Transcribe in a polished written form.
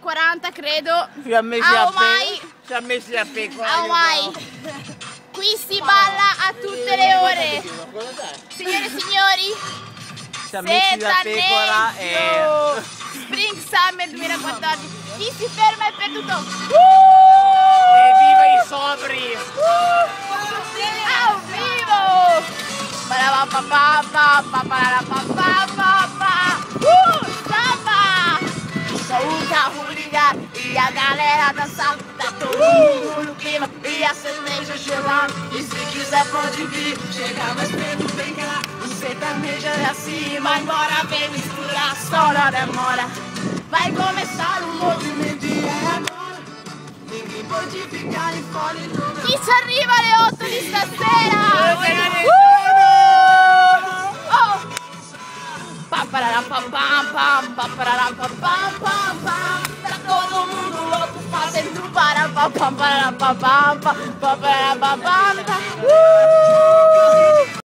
9:40 credo. Siamo messi a pecora. Qui si balla a tutte le ore. Signore e signori, Siamo messi a pecora e... Spring Summer 2014. Chi si ferma è perduto. Evviva i sobri! Au vivo! Samba! Saúde, ligar e a galera dançando. Tá todo mundo no clima e a cerveja gelada. E se quiser pode vir, chega mais perto, vem cá. O sertanejo é assim, vai embora, vem misturar, só não demora. Vai começar um movimento e é agora. Ninguém pode ficar de fora e não. Chi ci arriva alle 8 di stasera? Tá todo mundo louco fazendo para